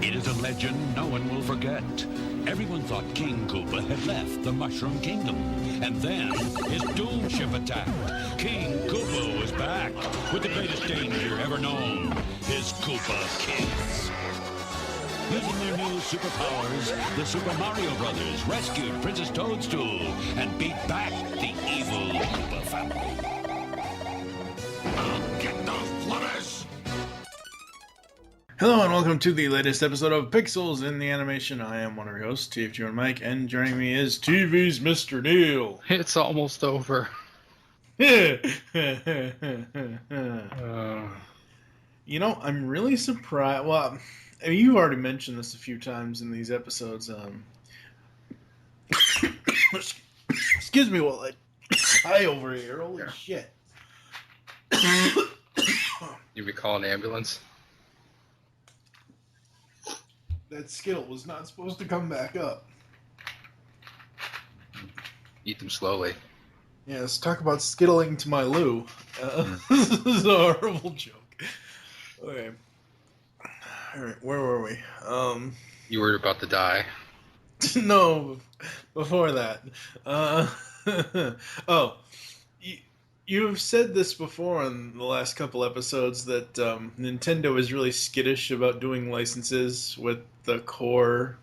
It is a legend no one will forget. Everyone thought King Koopa had left the Mushroom Kingdom, and then his doom ship attacked. King Koopa was back with the greatest danger ever known, his Koopa kids. Using their new superpowers, the Super Mario Brothers rescued Princess Toadstool and beat back the evil Koopa family. I'll get those flutters! Hello and welcome to the latest episode of Pixels in the Animation. I am one of your hosts, TFG and Mike, and joining me is TV's Mr. Neil. It's almost over. You know, I'm really surprised. Well, I mean, you've already mentioned this a few times in these episodes. Excuse me while I sigh over here. Holy shit. You be calling an ambulance? That Skittle was not supposed to come back up. Eat them slowly. Yeah, let's talk about skittling to my loo. This is a horrible joke. Okay. Alright, where were we? You were about to die. No, before that. You've said this before in the last couple episodes that Nintendo is really skittish about doing licenses with the core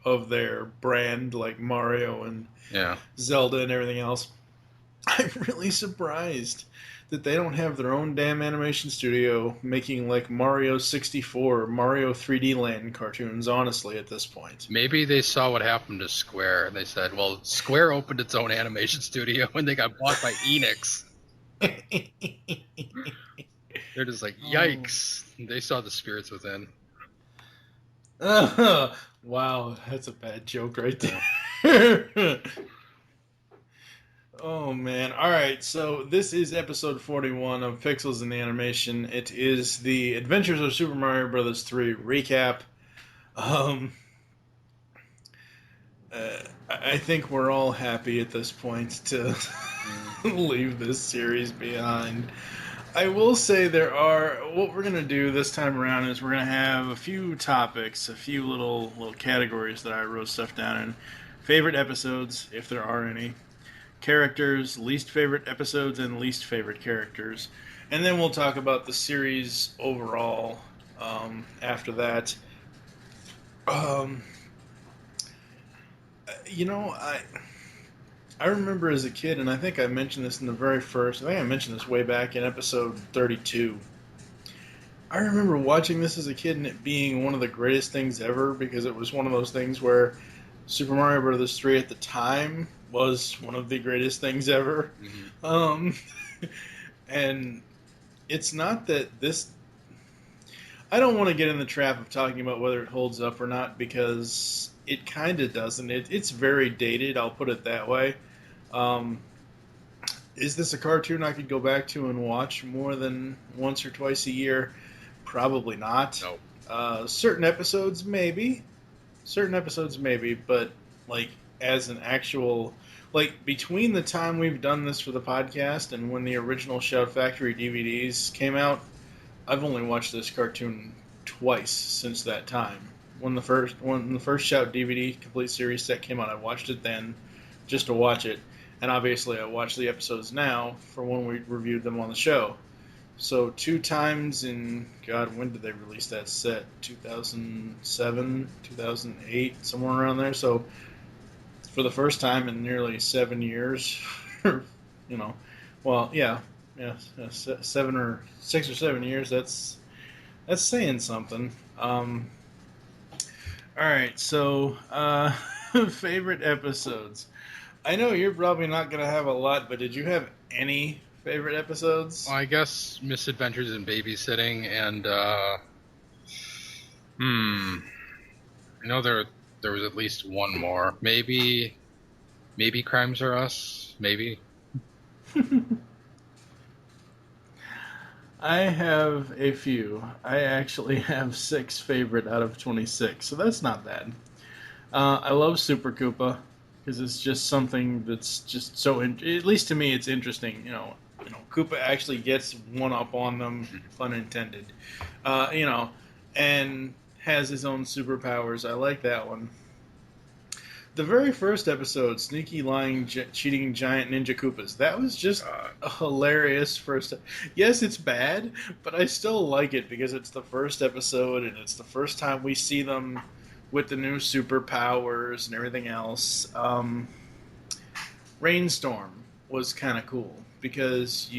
of their brand, like Mario and Zelda and everything else. I'm really surprised that they don't have their own damn animation studio making like Mario 64 or Mario 3D Land cartoons, honestly, at this point. Maybe they saw what happened to Square, and they said, well, Square opened its own animation studio, and they got bought by Enix. They're just like, yikes. They saw the spirits within. Wow, that's a bad joke right there. Oh, man. All right, so this is episode 41 of Pixels in the Animation. It is the Adventures of Super Mario Bros. 3 recap. I think we're all happy at this point to leave this series behind. I will say what we're going to do this time around is we're going to have a few topics, a few little categories that I wrote stuff down in. Favorite episodes, if there are any. Characters, least favorite episodes, and least favorite characters. And then we'll talk about the series overall after that. You know, I remember as a kid, and I think I mentioned this in the very first, I think I mentioned this way back in episode 32. I remember watching this as a kid and it being one of the greatest things ever because it was one of those things where Super Mario Bros. 3 at the time was one of the greatest things ever. Mm-hmm. And it's not that this... I don't want to get in the trap of talking about whether it holds up or not because it kind of doesn't. It's very dated, I'll put it that way. Is this a cartoon I could go back to and watch more than once or twice a year? Probably not. No. Certain episodes, maybe. But, like, as an actual... Like, between the time we've done this for the podcast and when the original Shout Factory DVDs came out, I've only watched this cartoon twice since that time. When the first Shout DVD complete series set came out, I watched it then just to watch it. And obviously I watch the episodes now for when we reviewed them on the show. So 2 times in, God, when did they release that set? 2007, 2008, somewhere around there. So for the first time in nearly 7 years, you know, well, yeah, 7 or 6 or 7 years, that's saying something. All right, so favorite episodes. I know you're probably not going to have a lot, but did you have any favorite episodes? Well, I guess Misadventures in Babysitting and, I know there was at least one more. Maybe Crimes Are Us? Maybe. I have a few. I actually have 6 favorite out of 26, so that's not bad. I love Super Koopa because it's just something that's just so. At least to me, it's interesting. You know, Koopa actually gets one up on them, pun intended. and has his own superpowers. I like that one. The very first episode, Sneaky Lying Cheating Giant Ninja Koopas, that was just a hilarious first. Yes, it's bad, but I still like it because it's the first episode and it's the first time we see them with the new superpowers and everything else. Rainstorm was kind of cool because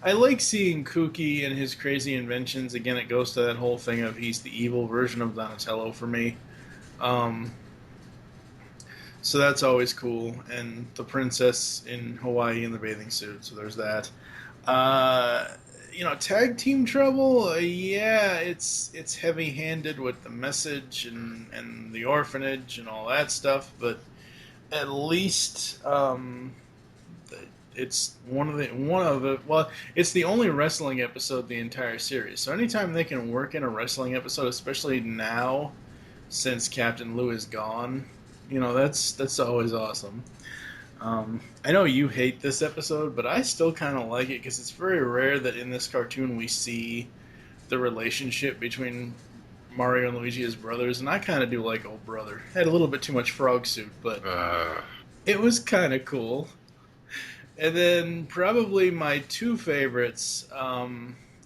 I like seeing Kooky and his crazy inventions. Again, it goes to that whole thing of he's the evil version of Donatello for me. So that's always cool. And the princess in Hawaii in the bathing suit, so there's that. Tag team trouble, yeah, it's heavy-handed with the message and the orphanage and all that stuff, but at least it's it's the only wrestling episode the entire series. So anytime they can work in a wrestling episode, especially now since Captain Lou is gone, that's always awesome. I know you hate this episode, but I still kind of like it because it's very rare that in this cartoon we see the relationship between Mario and Luigi as brothers, and I kind of do like old brother. Had a little bit too much frog suit, but it was kind of cool. And then probably my two favorites, I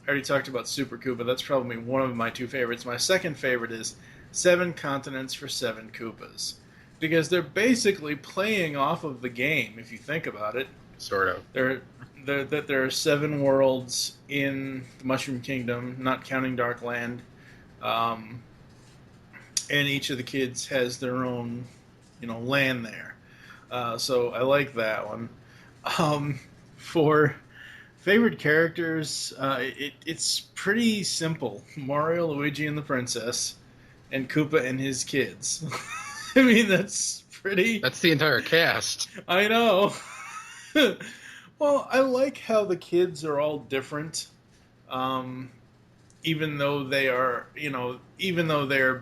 already talked about Super Koopa. That's probably one of my two favorites. My second favorite is 7 Continents for 7 Koopas. Because they're basically playing off of the game, if you think about it. Sort of. There are 7 worlds in the Mushroom Kingdom, not counting Darkland. And each of the kids has their own, land there. So I like that one. For favorite characters, it's pretty simple. Mario, Luigi, and the princess, and Koopa and his kids. I mean, that's the entire cast. I know. Well, I like how the kids are all different. Even though they are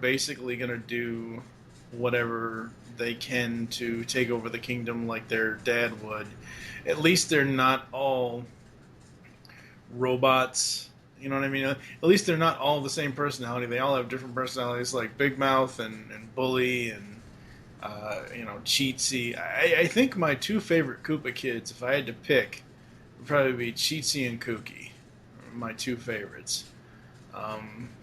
basically going to do whatever they can to take over the kingdom like their dad would, at least they're not all robots. You know what I mean? At least they're not all the same personality. They all have different personalities, like Big Mouth and Bully and Cheatsy. I think my two favorite Koopa kids, if I had to pick, would probably be Cheatsy and Kooky. My two favorites.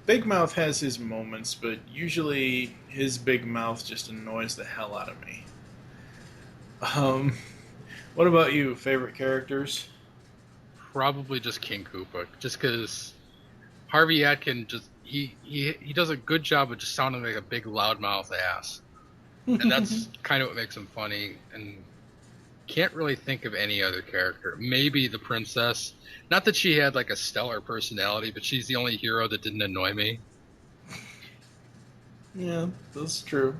Big Mouth has his moments, but usually his big mouth just annoys the hell out of me. What about you? Favorite characters? Probably just King Koopa, just because Harvey Atkin he does a good job of just sounding like a big loudmouth ass, and that's kind of what makes him funny. And can't really think of any other character. Maybe the princess. Not that she had like a stellar personality, but she's the only hero that didn't annoy me. Yeah, that's true.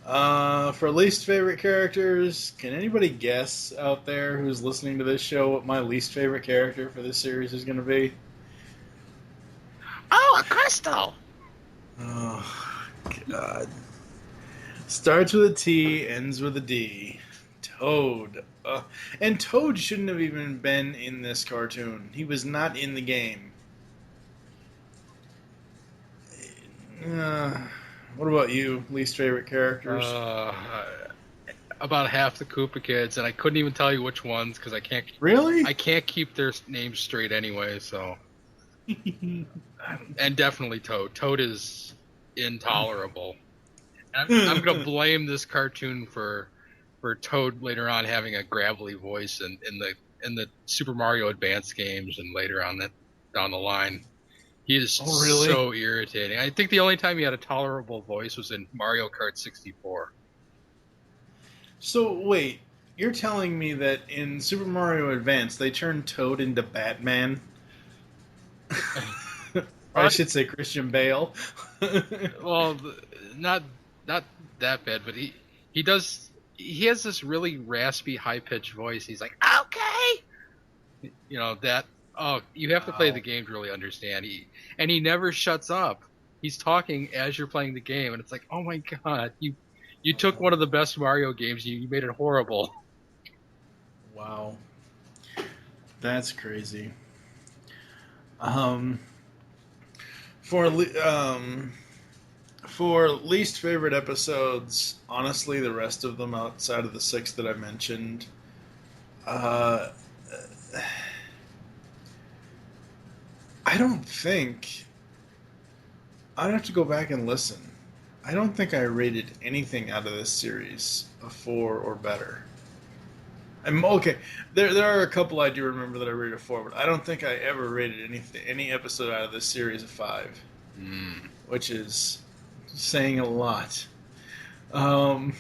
For least favorite characters, can anybody guess out there who's listening to this show what my least favorite character for this series is going to be? Oh, a crystal! Oh, God. Starts with a T, ends with a D. Toad. And Toad shouldn't have even been in this cartoon. He was not in the game. What about you? Least favorite characters? About half the Koopa kids, and I couldn't even tell you which ones because I can't. Really? I can't keep their names straight anyway. So, and definitely Toad. Toad is intolerable. I'm gonna blame this cartoon for Toad later on having a gravelly voice in the Super Mario Advance games and later on down the line. He is so irritating. I think the only time he had a tolerable voice was in Mario Kart 64. So, wait, you're telling me that in Super Mario Advance they turned Toad into Batman? Or I should say Christian Bale. Well, not that bad, but he has this really raspy, high-pitched voice. He's like, okay! You have to play the game to really understand. He never shuts up. He's talking as you're playing the game, and it's like, oh my god, you took one of the best Mario games, you made it horrible. Wow. That's crazy. Um, for for least favorite episodes, honestly, the rest of them outside of the 6 that I mentioned, uh, I don't think I'd have to go back and listen. I don't think I rated anything out of this series a 4 or better. I'm okay. There are a couple I do remember that I rated a 4, but I don't think I ever rated any episode out of this series a 5, which is saying a lot. Um,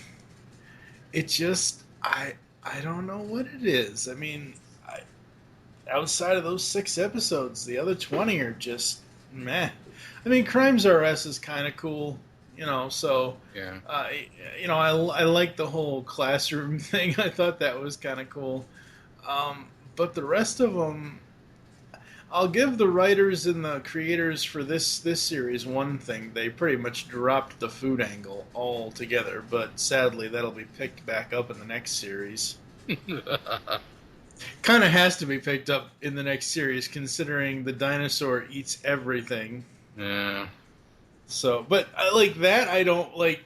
it just I don't know what it is. I mean, outside of those 6 episodes, the other 20 are just meh. I mean, Crimes R Us is kind of cool, So Yeah. I like the whole classroom thing. I thought that was kind of cool. But the rest of them, I'll give the writers and the creators for this series one thing: they pretty much dropped the food angle altogether. But sadly, that'll be picked back up in the next series. Kind of has to be picked up in the next series, considering the dinosaur eats everything. Yeah. So, but I like that. I don't like,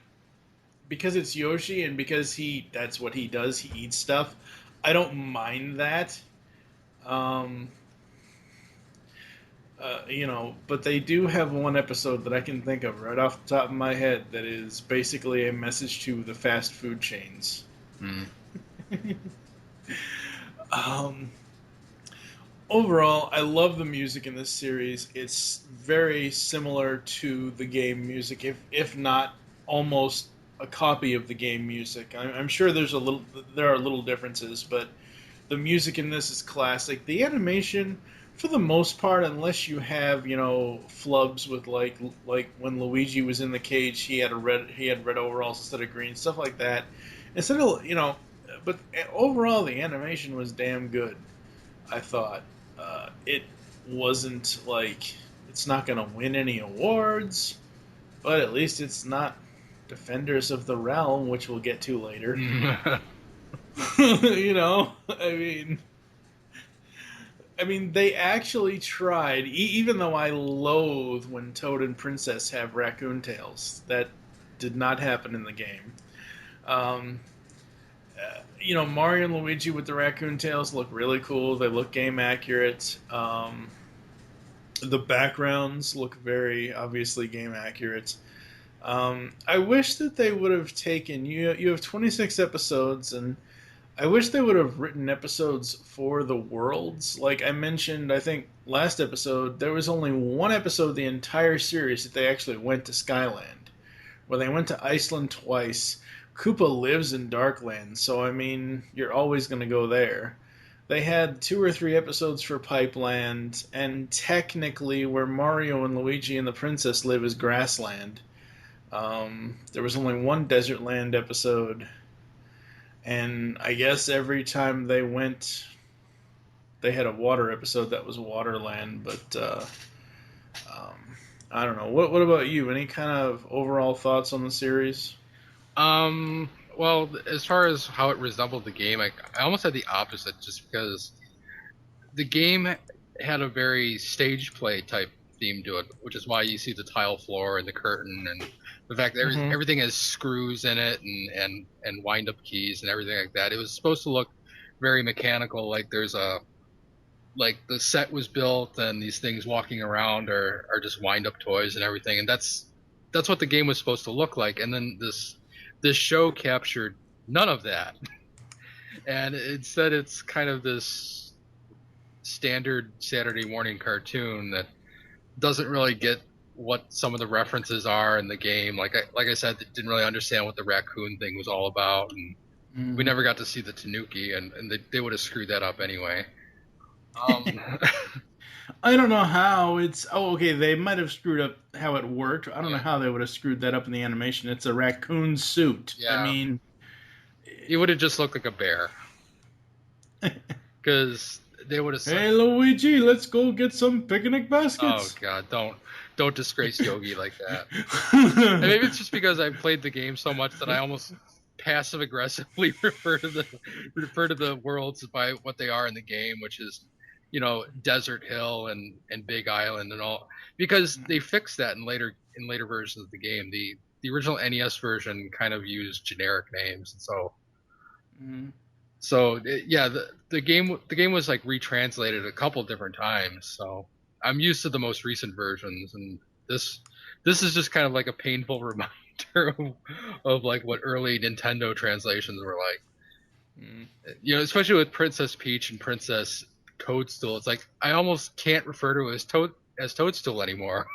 because it's Yoshi and because that's what he does. He eats stuff. I don't mind that. Um, but they do have one episode that I can think of right off the top of my head that is basically a message to the fast food chains. um, Overall, I love the music in this series. It's very similar to the game music, if not almost a copy of the game music. I'm sure there are little differences, but the music in this is classic. The animation, for the most part, unless you have flubs with like when Luigi was in the cage, he had red overalls instead of green, stuff like that. Instead of but overall the animation was damn good. I thought. It wasn't like it's not going to win any awards, but at least it's not Defenders of the Realm, which we'll get to later. I mean, they actually tried. Even though I loathe when Toad and Princess have raccoon tails, that did not happen in the game. Mario and Luigi with the raccoon tails look really cool. They look game accurate. The backgrounds look very obviously game accurate. I wish that they would have taken you have 26 episodes, and I wish they would have written episodes for the worlds. Like I mentioned, I think last episode, there was only one episode the entire series that they actually went to Skyland, where they went to Iceland twice. Koopa lives in Darkland, so I mean, you're always going to go there. They had 2 or 3 episodes for Pipeland, and technically where Mario and Luigi and the Princess live is Grassland. There was only one Desert Land episode, and I guess every time they went, they had a water episode that was Waterland, but I don't know. What about you? Any kind of overall thoughts on the series? Well, as far as how it resembled the game, I almost had the opposite, just because the game had a very stage play type theme to it, which is why you see the tile floor and the curtain, and the fact that everything has screws in it and wind up keys and everything like that. It was supposed to look very mechanical, like like the set was built and these things walking around are just wind up toys and everything, and that's what the game was supposed to look like. And then this show captured none of that, and instead it's kind of this standard Saturday morning cartoon that doesn't really get what some of the references are in the game. Like I said, didn't really understand what the raccoon thing was all about, and we never got to see the Tanuki, and they would have screwed that up anyway. I don't know how it's. Oh, okay. They might have screwed up how it worked. I don't know how they would have screwed that up in the animation. It's a raccoon suit. Yeah. I mean, it would have just looked like a bear. Because they would have said, "Hey, Luigi, let's go get some picnic baskets." Oh God, don't disgrace Yogi like that. And maybe it's just because I've played the game so much that I almost passive aggressively refer to the worlds by what they are in the game, which is, Desert Hill and Big Island and all, because they fixed that in later versions of the game. The original NES version kind of used generic names, and the game was like retranslated a couple different times. So I'm used to the most recent versions, and this is just kind of like a painful reminder of like what early Nintendo translations were like. Especially with Princess Peach and Princess Toadstool, it's like I almost can't refer to it as Toadstool anymore.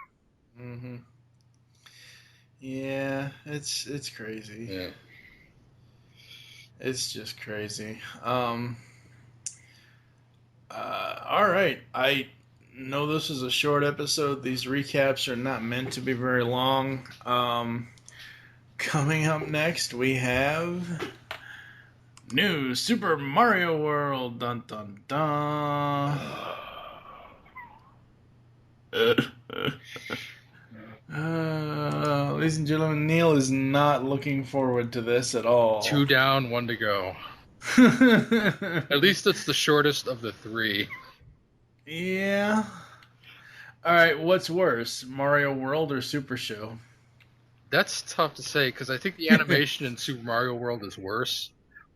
Mm-hmm. Yeah, it's crazy. Yeah. It's just crazy. All right. I know this is a short episode. These recaps are not meant to be very long. Coming up next, we have new Super Mario World. Dun dun dun. Ladies and gentlemen, Neil is not looking forward to this at all. 2 down, 1 to go. At least it's the shortest of the 3. Yeah. All right, what's worse, Mario World or Super Show? That's tough to say, because I think the animation in Super Mario World is worse,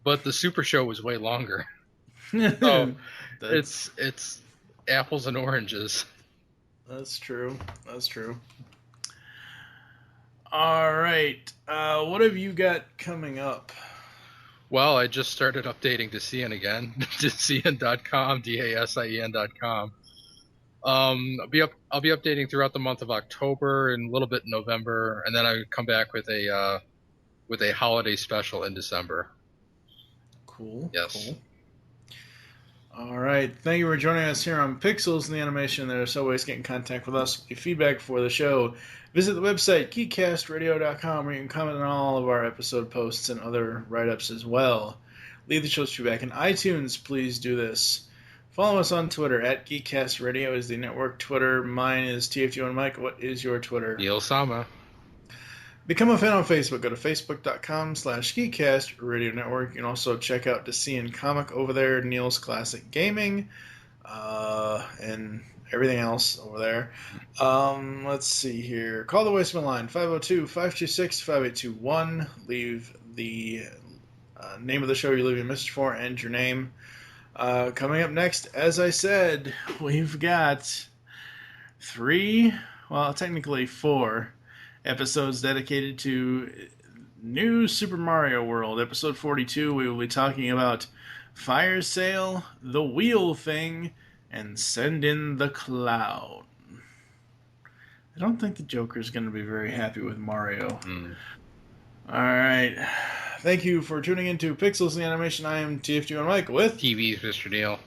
but the Super Show was way longer. So it's apples and oranges. That's true. All right. What have you got coming up? Well, I just started updating Decien again. Decien.com, DASIEN.com. I'll be updating throughout the month of October and a little bit in November, and then I come back with a holiday special in December. Cool. Yes. Cool. All right. Thank you for joining us here on Pixels and the Animation. There are so ways to get in contact with us. If you feedback for the show, visit the website, geekcastradio.com, where you can comment on all of our episode posts and other write-ups as well. Leave the show's feedback in iTunes. Please do this. Follow us on Twitter, at GeekCastRadio is the network Twitter. Mine is TFG1 Mike. What is your Twitter? Neil Sama. Become a fan on Facebook. Go to facebook.com/GeekCastRadio Network. You can also check out Decien Comic over there, Neil's Classic Gaming, and everything else over there. Let's see here. Call the voicemail line, 502-526-5821. Leave the name of the show you're leaving a message for and your name. Coming up next, as I said, we've got technically 4 episodes dedicated to new Super Mario World. Episode 42, we will be talking about Fire Sale, The Wheel Thing, and Send in the Cloud. I don't think the Joker's going to be very happy with Mario. Alright. Thank you for tuning into Pixels and Animation. I am TFG1 Mike with TV's Mr. Neil.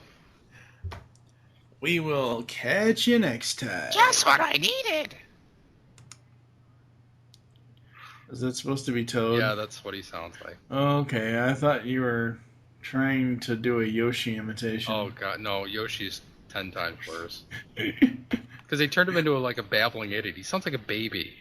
We will catch you next time. Just what I needed. Is that supposed to be Toad? Yeah, that's what he sounds like. Okay, I thought you were trying to do a Yoshi imitation. Oh god, no, Yoshi's 10 times worse. Because they turned him into a babbling idiot. He sounds like a baby.